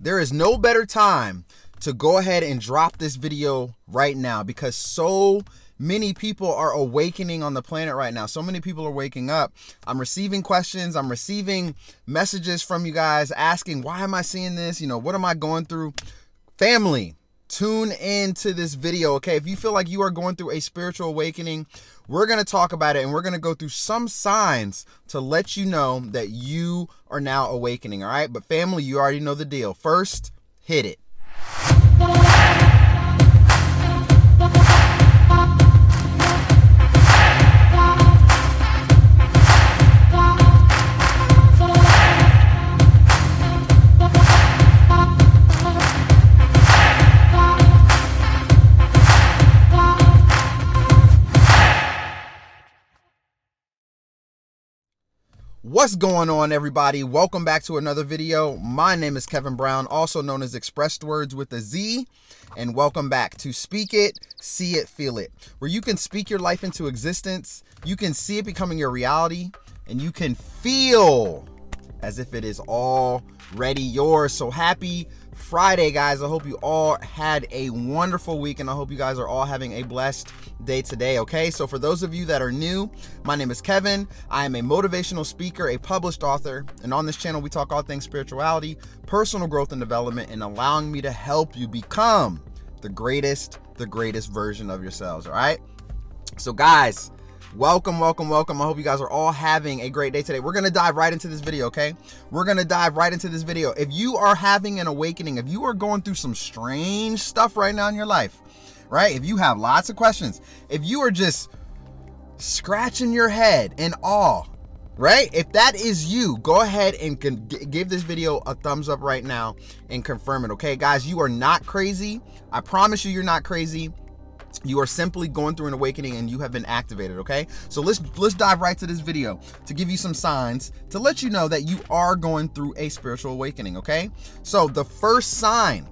there is no better time to go ahead and drop this video right now, because so many people are awakening on the planet right now. So many people are waking up. I'm receiving questions. I'm receiving messages from you guys asking, why am I seeing this? You know, what am I going through? Family, tune into this video, okay? If you feel like you are going through a spiritual awakening, we're going to talk about it, and we're going to go through some signs to let you know that you are now awakening, all right? But family, you already know the deal. First, hit it. What's going on, everybody? Welcome back to another video. My name is Kevin Brown, also known as ExpressedWordz with a Z, and welcome back to Speak It, See It, Feel It, where you can speak your life into existence, you can see it becoming your reality, and you can feel as if it is already yours. So happy Friday, guys. I hope you all had a wonderful week, and I hope you guys are all having a blessed day today, okay? So for those of you that are new, my name is Kevin. I am a motivational speaker, a published author, and on this channel we talk all things spirituality, personal growth and development, and allowing me to help you become the greatest version of yourselves, all right? So guys, welcome. I hope you guys are all having a great day today. We're going to dive right into this video, okay? We're going to dive right into this video. If you are having an awakening, if you are going through some strange stuff right now in your life, right? If you have lots of questions, if you are just scratching your head in awe, right? If that is you, go ahead and give this video a thumbs up right now and confirm it, okay? Guys, you are not crazy. I promise you, you're not crazy. You are simply going through an awakening and you have been activated, okay? So let's dive right to this video to give you some signs to let you know that you are going through a spiritual awakening, okay? So the first sign,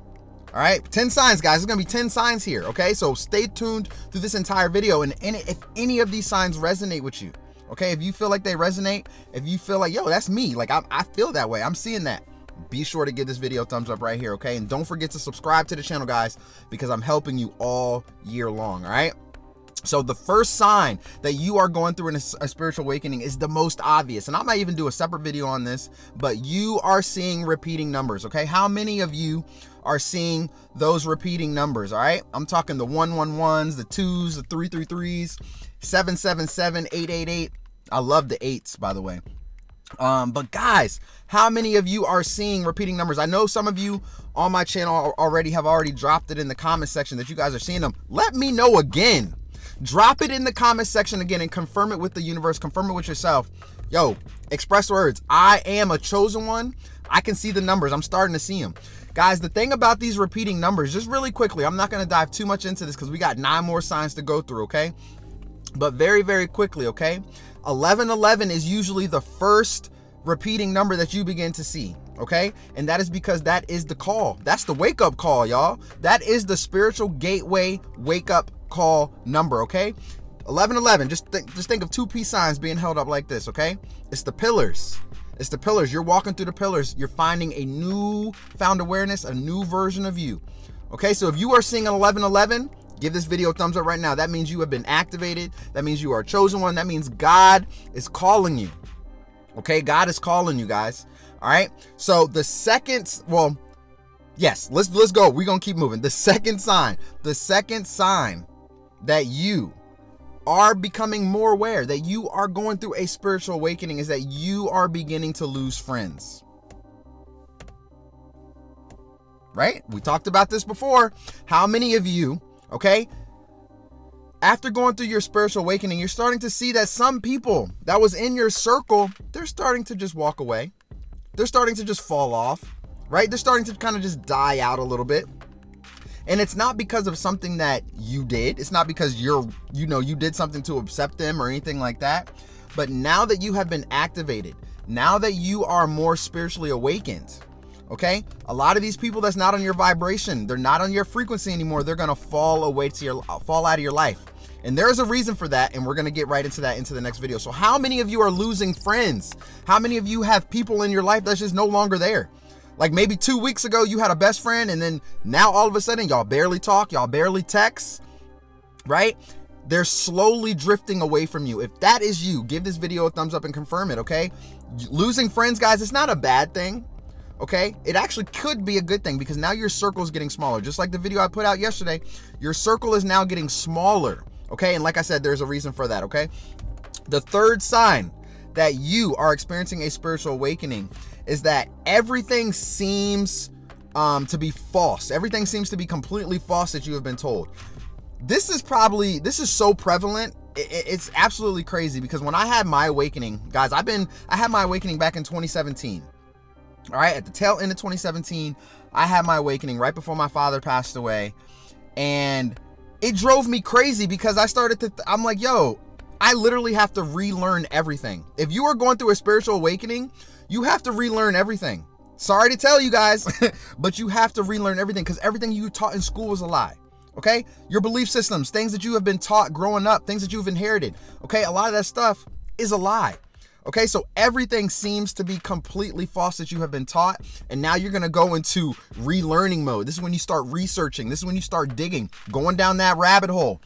all right, 10 signs, guys. There's gonna be 10 signs here, okay? So stay tuned through this entire video, and if any of these signs resonate with you, okay? If you feel like they resonate, if you feel like, yo, that's me, like I feel that way, I'm seeing that, be sure to give this video a thumbs up right here, okay? And don't forget to subscribe to the channel, guys, because I'm helping you all year long, all right? So the first sign that you are going through a spiritual awakening is the most obvious, and I might even do a separate video on this, but you are seeing repeating numbers, okay? How many of you are seeing those repeating numbers, all right? I'm talking the 111s, the 2s, the 333s, 777, 888. I love the 8s, by the way. But guys, how many of you are seeing repeating numbers? I know some of you on my channel have already dropped it in the comment section that you guys are seeing them. Let me know again. Drop it in the comment section again and confirm it with the universe, confirm it with yourself. Yo, ExpressedWordz, I am a chosen one. I can see the numbers. I'm starting to see them. Guys, the thing about these repeating numbers, just really quickly, I'm not going to dive too much into this because we got 9 more signs to go through, okay? But very, very quickly, okay? 1111 is usually the first repeating number that you begin to see, okay? And that is because that is the call. That's the wake-up call, y'all. That is the spiritual gateway wake-up call number, okay? 1111, just think of 2 peace signs being held up like this, okay? It's the pillars. It's the pillars. You're walking through the pillars. You're finding a new found awareness, a new version of you, okay? So if you are seeing an 1111, give this video a thumbs up right now. That means you have been activated. That means you are a chosen one. That means God is calling you. Okay, God is calling you, guys. All right. So the second, well, yes, let's go. We're gonna keep moving. The second sign that you are becoming more aware that you are going through a spiritual awakening is that you are beginning to lose friends. Right? We talked about this before. How many of you, okay, after going through your spiritual awakening, you're starting to see that some people that was in your circle, they're starting to just walk away. They're starting to just fall off, right? They're starting to kind of just die out a little bit. And it's not because of something that you did. It's not because you did something to upset them or anything like that. But now that you have been activated, now that you are more spiritually awakened, okay, a lot of these people that's not on your vibration, they're not on your frequency anymore, they're gonna fall out of your life. And there's a reason for that, and we're gonna get right into that into the next video. So how many of you are losing friends? How many of you have people in your life that's just no longer there? Like maybe 2 weeks ago you had a best friend, and then now all of a sudden y'all barely talk, y'all barely text, right? They're slowly drifting away from you. If that is you, give this video a thumbs up and confirm it, okay? Losing friends, guys, it's not a bad thing, okay? It actually could be a good thing, because now your circle is getting smaller. Just like the video I put out yesterday, your circle is now getting smaller, okay? And like I said, there's a reason for that, okay? The third sign that you are experiencing a spiritual awakening is that everything seems to be false. Everything seems to be completely false that you have been told. This is so prevalent. It's absolutely crazy, because when I had my awakening, guys, I had my awakening back in 2017. All right, at the tail end of 2017, I had my awakening right before my father passed away, and it drove me crazy, because I started to, I'm like, yo, I literally have to relearn everything. If you are going through a spiritual awakening, you have to relearn everything. Sorry to tell you guys, but you have to relearn everything, because everything you taught in school was a lie. Okay, your belief systems, things that you have been taught growing up, things that you've inherited, okay, a lot of that stuff is a lie. Okay, so everything seems to be completely false that you have been taught, and now you're gonna go into relearning mode. This is when you start researching. This is when you start digging, going down that rabbit hole.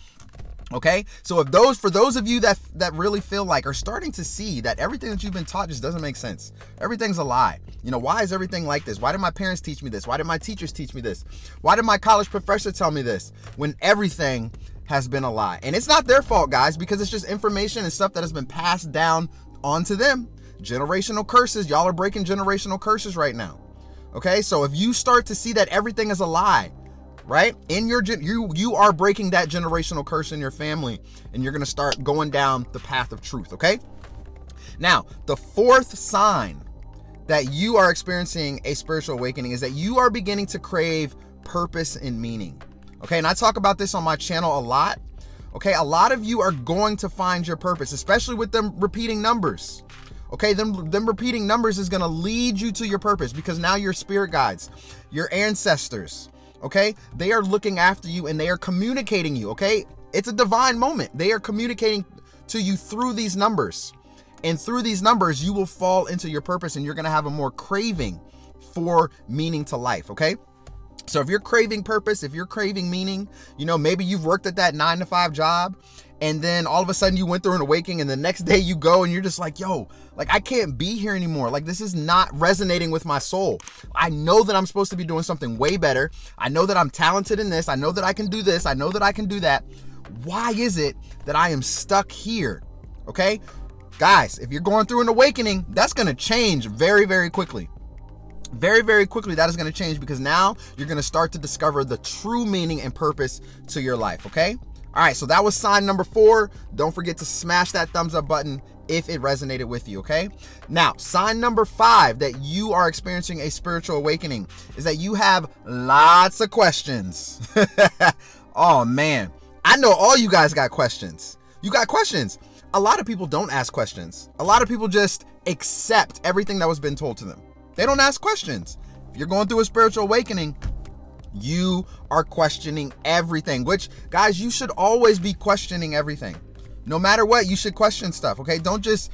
Okay, so for those of you that really feel like, are starting to see that everything that you've been taught just doesn't make sense. Everything's a lie. You know, why is everything like this? Why did my parents teach me this? Why did my teachers teach me this? Why did my college professor tell me this? When everything has been a lie. And it's not their fault, guys, because it's just information and stuff that has been passed down onto them. Generational curses. Y'all are breaking generational curses right now. Okay, so if you start to see that everything is a lie, right, in your you are breaking that generational curse in your family, and you're going to start going down the path of truth. Okay, now the fourth sign that you are experiencing a spiritual awakening is that you are beginning to crave purpose and meaning. Okay, and I talk about this on my channel a lot. Okay, a lot of you are going to find your purpose, especially with them repeating numbers. Okay, them repeating numbers is going to lead you to your purpose, because now your spirit guides, your ancestors, okay, they are looking after you, and they are communicating you. Okay, it's a divine moment. They are communicating to you through these numbers, and through these numbers you will fall into your purpose, and you're going to have a more craving for meaning to life. Okay, so if you're craving purpose, if you're craving meaning, you know, maybe you've worked at that 9-to-5 job, and then all of a sudden you went through an awakening, and the next day you go and you're just like, yo, like, I can't be here anymore. Like, this is not resonating with my soul. I know that I'm supposed to be doing something way better. I know that I'm talented in this. I know that I can do this. I know that I can do that. Why is it that I am stuck here? Okay, guys, if you're going through an awakening, that's going to change very, very quickly. Very, very quickly, that is going to change, because now you're going to start to discover the true meaning and purpose to your life. Okay, all right, so that was sign number 4. Don't forget to smash that thumbs up button if it resonated with you. Okay, now sign number 5 that you are experiencing a spiritual awakening is that you have lots of questions. Oh man, I know all you guys got questions. You got questions. A lot of people don't ask questions. A lot of people just accept everything that was been told to them. They don't ask questions. If you're going through a spiritual awakening, you are questioning everything, which, guys, you should always be questioning everything. No matter what, you should question stuff. Okay, don't just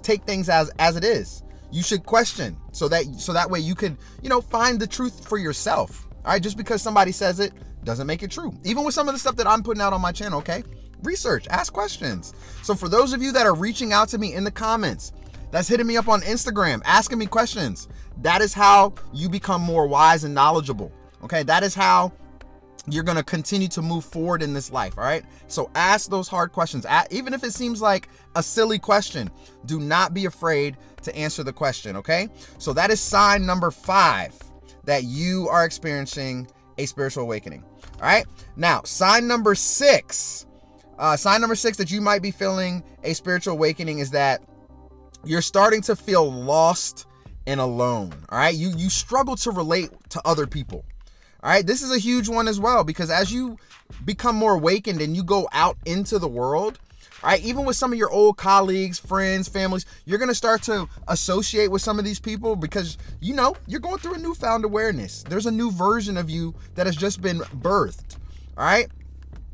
take things as it is. You should question, so that way you could, you know, find the truth for yourself. All right, just because somebody says it doesn't make it true. Even with some of the stuff that I'm putting out on my channel, okay? Research, ask questions. So for those of you that are reaching out to me in the comments, that's hitting me up on Instagram, asking me questions, that is how you become more wise and knowledgeable. Okay, that is how you're going to continue to move forward in this life. All right, so ask those hard questions. Even if it seems like a silly question, do not be afraid to answer the question. Okay, so that is sign number 5 that you are experiencing a spiritual awakening. All right, now sign number 6 that you might be feeling a spiritual awakening is that you're starting to feel lost and alone. All right, you struggle to relate to other people. All right, this is a huge one as well, because as you become more awakened and you go out into the world, all right, even with some of your old colleagues, friends, families, you're going to start to associate with some of these people, because, you know, you're going through a newfound awareness. There's a new version of you that has just been birthed. All right,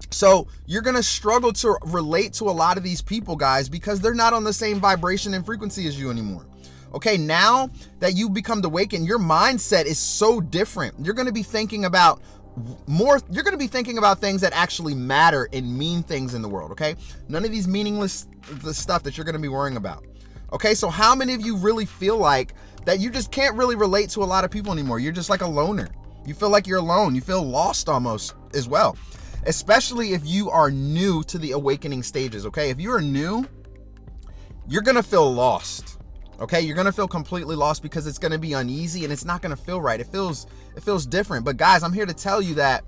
so you're going to struggle to relate to a lot of these people, guys, because they're not on the same vibration and frequency as you anymore. Okay, now that you've become awakened, your mindset is so different. You're going to be thinking about you're going to be thinking about things that actually matter and mean things in the world, okay? None of these meaningless stuff that you're going to be worrying about. Okay, so how many of you really feel like that you just can't really relate to a lot of people anymore? You're just like a loner. You feel like you're alone. You feel lost almost as well, especially if you are new to the awakening stages, okay? If you're new, you're going to feel lost. Okay, you're gonna feel completely lost because it's gonna be uneasy and it's not gonna feel right. It feels different. But guys, I'm here to tell you that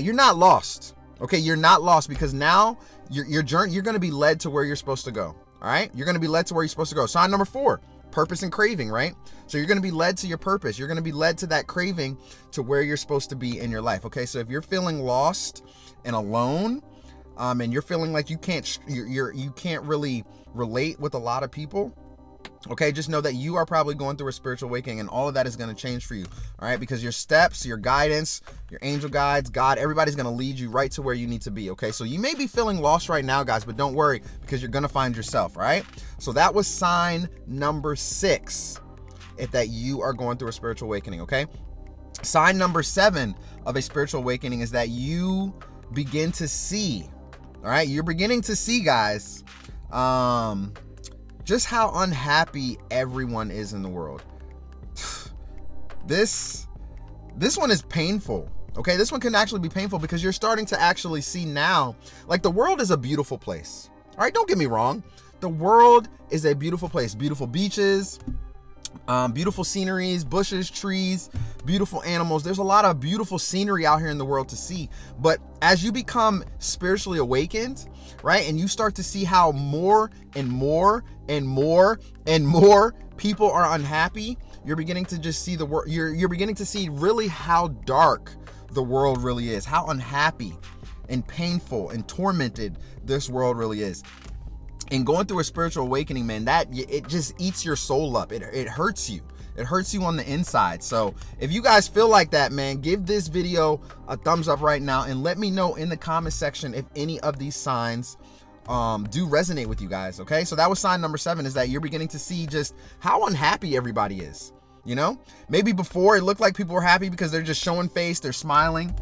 you're not lost. Okay, you're not lost, because now you're gonna be led to where you're supposed to go. All right, you're gonna be led to where you're supposed to go. Sign number 4, purpose and craving. Right, so you're gonna be led to your purpose. You're gonna be led to that craving, to where you're supposed to be in your life. Okay, so if you're feeling lost and alone, and you're feeling like you can't really relate with a lot of people, okay, just know that you are probably going through a spiritual awakening, and all of that is going to change for you. All right, because your steps, your guidance, your angel guides, God, everybody's going to lead you right to where you need to be. Okay, so you may be feeling lost right now, guys, but don't worry, because you're going to find yourself. All right, so that was sign number 6, if that you are going through a spiritual awakening. Okay, sign number 7 of a spiritual awakening is that you begin to see. All right, you're beginning to see, guys, just how unhappy everyone is in the world. This one is painful. Okay, this one can actually be painful, because you're starting to actually see now, like, the world is a beautiful place. All right, don't get me wrong. The world is a beautiful place. Beautiful beaches, beautiful sceneries, bushes, trees, beautiful animals. There's a lot of beautiful scenery out here in the world to see. But as you become spiritually awakened, right, and you start to see how more and more and more and more people are unhappy, you're beginning to just see the world. You're beginning to see really how dark the world really is, how unhappy and painful and tormented this world really is. And going through a spiritual awakening, man, it just eats your soul up. It hurts you. It hurts you on the inside. So if you guys feel like that, man, give this video a thumbs up right now, and let me know in the comment section if any of these signs do resonate with you guys. Okay, so that was sign number 7, is that you're beginning to see just how unhappy everybody is. You know, maybe before it looked like people were happy because they're just showing face, they're smiling.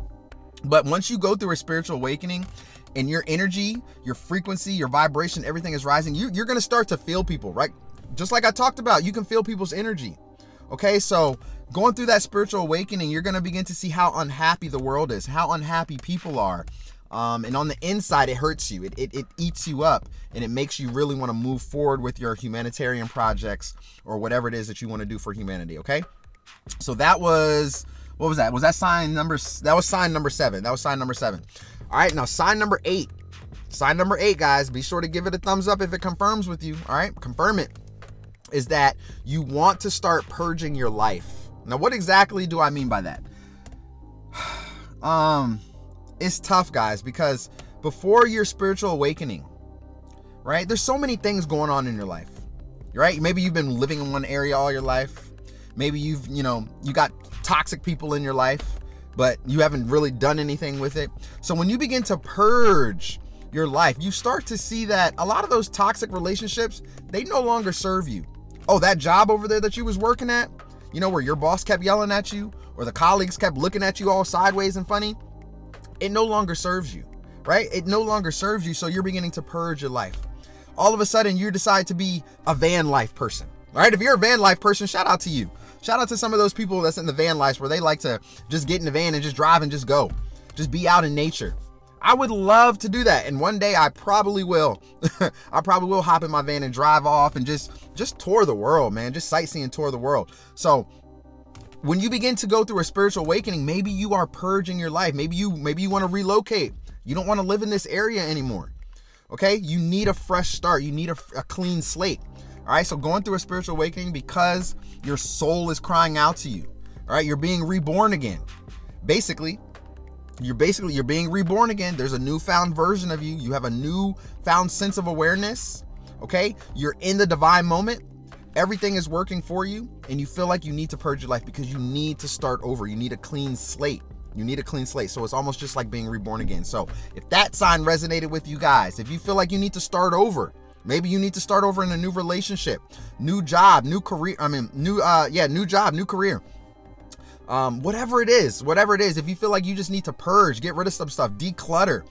But once you go through a spiritual awakening, and your energy, your frequency, your vibration, everything is rising, you're going to start to feel people, right? Just like I talked about, you can feel people's energy. Okay, so going through that spiritual awakening, you're going to begin to see how unhappy the world is, how unhappy people are. And on the inside, it hurts you. It eats you up, and it makes you really want to move forward with your humanitarian projects or whatever it is that you want to do for humanity. Okay, so that was, what was that? Was that sign number? That was sign number 7. That was sign number 7. All right, now sign number 8. Sign number 8, guys, be sure to give it a thumbs up if it confirms with you. All right, confirm it. Is that you want to start purging your life. Now, what exactly do I mean by that? It's tough, guys, because before your spiritual awakening, right, there's so many things going on in your life, right? Maybe you've been living in one area all your life. Maybe you got toxic people in your life, but you haven't really done anything with it. So when you begin to purge your life, you start to see that a lot of those toxic relationships, they no longer serve you. Oh, that job over there that you was working at, you know, where your boss kept yelling at you, or the colleagues kept looking at you all sideways and funny, it no longer serves you, right? It no longer serves you. So you're beginning to purge your life. All of a sudden, you decide to be a van life person, right? If you're a van life person, shout out to you. Shout out to some of those people that's in the van lives where they like to just get in the van and just drive and just go. Just be out in nature. I would love to do that. And one day I probably will. I probably will hop in my van and drive off and just tour the world, man. Just sightsee and tour the world. So when you begin to go through a spiritual awakening, maybe you are purging your life. Maybe you want to relocate. You don't want to live in this area anymore. Okay? You need a fresh start. You need a clean slate. All right, so going through a spiritual awakening because your soul is crying out to you. All right, you're being reborn again. Basically, you're being reborn again. There's a newfound version of you. You have a newfound sense of awareness. Okay, you're in the divine moment. Everything is working for you, and you feel like you need to purge your life because you need to start over. You need a clean slate. You need a clean slate. So it's almost just like being reborn again. So if that sign resonated with you guys, if you feel like you need to start over, Maybe you need to start over in a new relationship, new job, new career. New job, new career. Whatever it is, if you feel like you just need to purge, get rid of some stuff, declutter,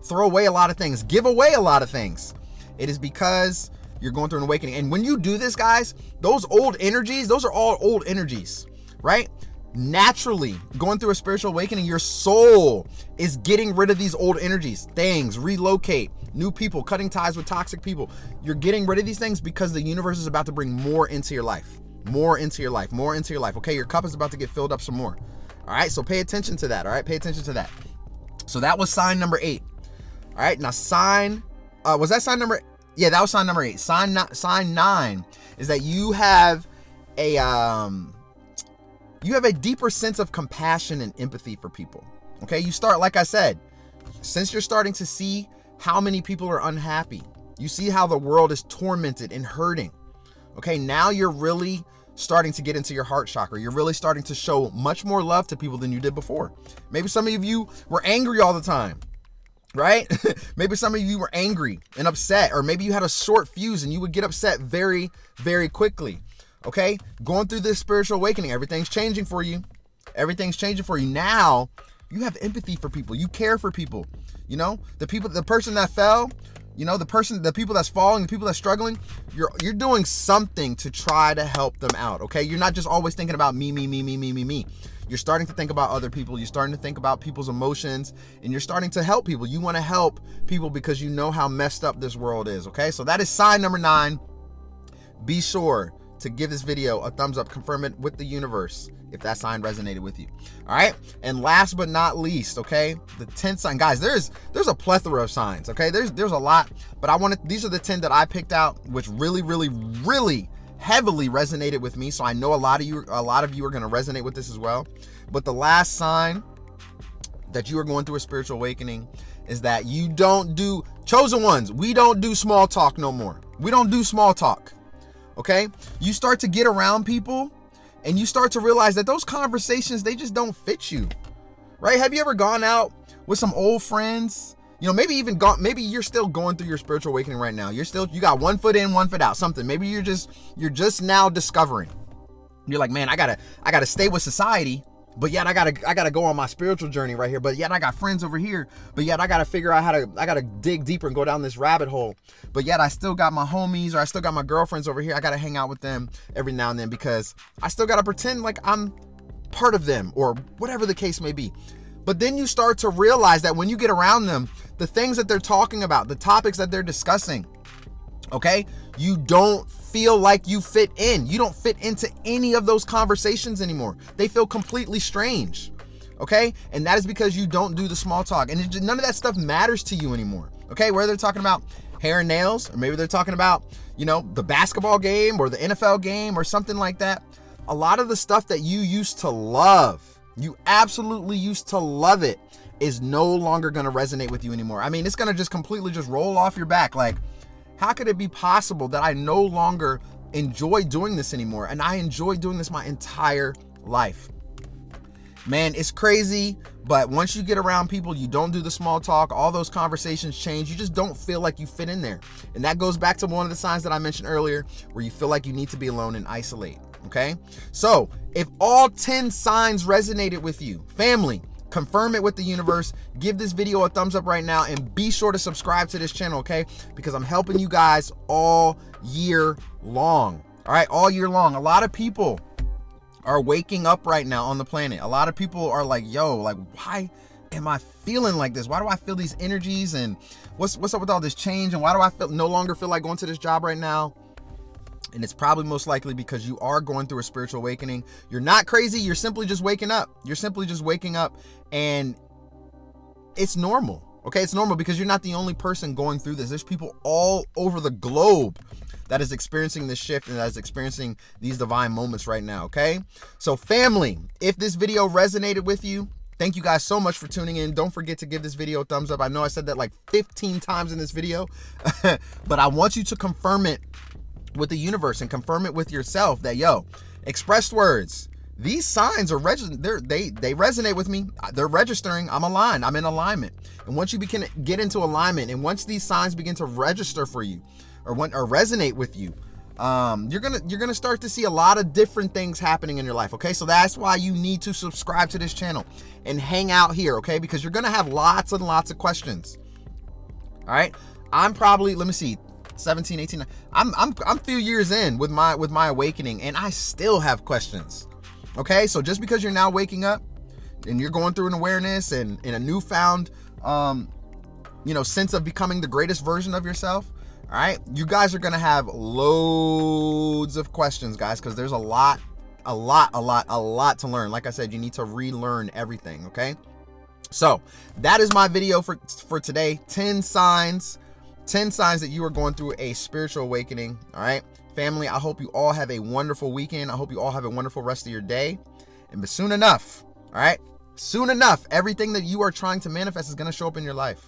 throw away a lot of things, give away a lot of things, it is because you're going through an awakening. And when you do this, guys, those old energies, those are all old energies, right? Naturally, going through a spiritual awakening, your soul is getting rid of these old energies, things, relocate, new people, cutting ties with toxic people. You're getting rid of these things because the universe is about to bring more into your life, more into your life, more into your life. Okay, your cup is about to get filled up some more. All right, so pay attention to that. All right, pay attention to that. So that was sign number 8. All right, now was that sign number? Yeah, that was sign number 8. Sign 9 is that you have a deeper sense of compassion and empathy for people. Okay, you start, like I said, since you're starting to see how many people are unhappy, you see how the world is tormented and hurting. Okay, now you're really starting to get into your heart chakra. You're really starting to show much more love to people than you did before. Maybe some of you were angry all the time, right? Maybe some of you were angry and upset, or maybe you had a short fuse and you would get upset very, very quickly. Okay, going through this spiritual awakening, everything's changing for you. Everything's changing for you. Now you have empathy for people. You care for people. You know, the person that fell, you know, the people that's falling, the people that's struggling, you're doing something to try to help them out. Okay, you're not just always thinking about me. You're starting to think about other people. You're starting to think about people's emotions, and you're starting to help people. You want to help people because you know how messed up this world is. Okay, so that is sign number 9. Be sure to give this video a thumbs up, confirm it with the universe if that sign resonated with you. All right, and last but not least, okay, the 10th sign. Guys, there's a plethora of signs. Okay, there's a lot, but these are the 10 that I picked out, which really heavily resonated with me. So I know a lot of you are going to resonate with this as well. But the last sign that you are going through a spiritual awakening is that you don't do, chosen ones, we don't do small talk no more. We don't do small talk. Okay, you start to get around people and you start to realize that those conversations, they just don't fit you, right? Have you ever gone out with some old friends? You know, maybe you're still going through your spiritual awakening right now. You got one foot in, one foot out, something. Maybe you're just now discovering. You're like, man, I gotta stay with society, but yet I gotta go on my spiritual journey right here. But yet I got friends over here. But yet I gotta figure out I gotta dig deeper and go down this rabbit hole. But yet I still got my homies, or I still got my girlfriends over here. I gotta hang out with them every now and then because I still gotta pretend like I'm part of them, or whatever the case may be. But then you start to realize that when you get around them, the things that they're talking about, the topics that they're discussing, okay, you don't feel like you fit in. You don't fit into any of those conversations anymore. They feel completely strange, okay? And that is because you don't do the small talk, and none of that stuff matters to you anymore, okay? Whether they're talking about hair and nails, or maybe they're talking about, you know, the basketball game or the NFL game or something like that. A lot of the stuff that you used to love, you absolutely used to love it, is no longer going to resonate with you anymore. I mean, it's going to just completely just roll off your back. Like, how could it be possible that I no longer enjoy doing this anymore? And I enjoy doing this my entire life. Man, it's crazy, but once you get around people, you don't do the small talk, all those conversations change. You just don't feel like you fit in there. And that goes back to one of the signs that I mentioned earlier, where you feel like you need to be alone and isolate, okay? So if all 10 signs resonated with you, family, confirm it with the universe. Give this video a thumbs up right now, and be sure to subscribe to this channel, okay? Because I'm helping you guys all year long. All right, all year long. A lot of people are waking up right now on the planet. A lot of people are like, yo, like, why am I feeling like this? Why do I feel these energies? And what's up with all this change? And why do I no longer feel like going to this job right now? And it's probably most likely because you are going through a spiritual awakening. You're not crazy. You're simply just waking up. You're simply just waking up, and it's normal. Okay, it's normal because you're not the only person going through this. There's people all over the globe that is experiencing this shift and that is experiencing these divine moments right now, okay? So family, if this video resonated with you, thank you guys so much for tuning in. Don't forget to give this video a thumbs up. I know I said that like 15 times in this video, but I want you to confirm it with the universe and confirm it with yourself that, yo, ExpressedWordz, these signs are they resonate with me. They're registering. I'm aligned. I'm in alignment. And once you get into alignment, and once these signs begin to register for you, or resonate with you, you're gonna start to see a lot of different things happening in your life. Okay, so that's why you need to subscribe to this channel and hang out here, okay? Because you're gonna have lots and lots of questions. All right, I'm probably, let me see, 17, 18, I'm a few years in with my awakening, and I still have questions. Okay, so just because you're now waking up and you're going through an awareness and in a newfound sense of becoming the greatest version of yourself, all right, you guys are gonna have loads of questions, guys, because there's a lot to learn. Like I said, you need to relearn everything. Okay, so that is my video for today. 10 signs that you are going through a spiritual awakening. All right, family, I hope you all have a wonderful weekend. I hope you all have a wonderful rest of your day. And but soon enough, all right, soon enough, everything that you are trying to manifest is going to show up in your life.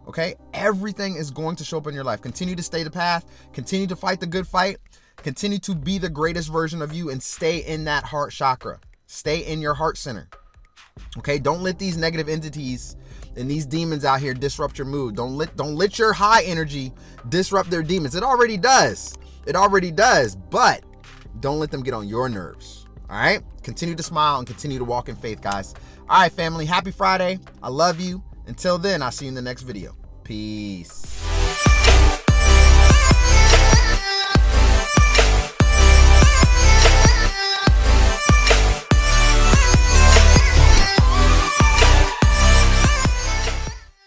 Okay, everything is going to show up in your life. Continue to stay the path, continue to fight the good fight, continue to be the greatest version of you, and stay in that heart chakra. Stay in your heart center. Okay, don't let these negative entities and these demons out here disrupt your mood. Don't let your high energy disrupt their demons. It already does. It already does, but don't let them get on your nerves. All right, continue to smile and continue to walk in faith, guys. All right, family, happy Friday. I love you. Until then, I'll see you in the next video. Peace.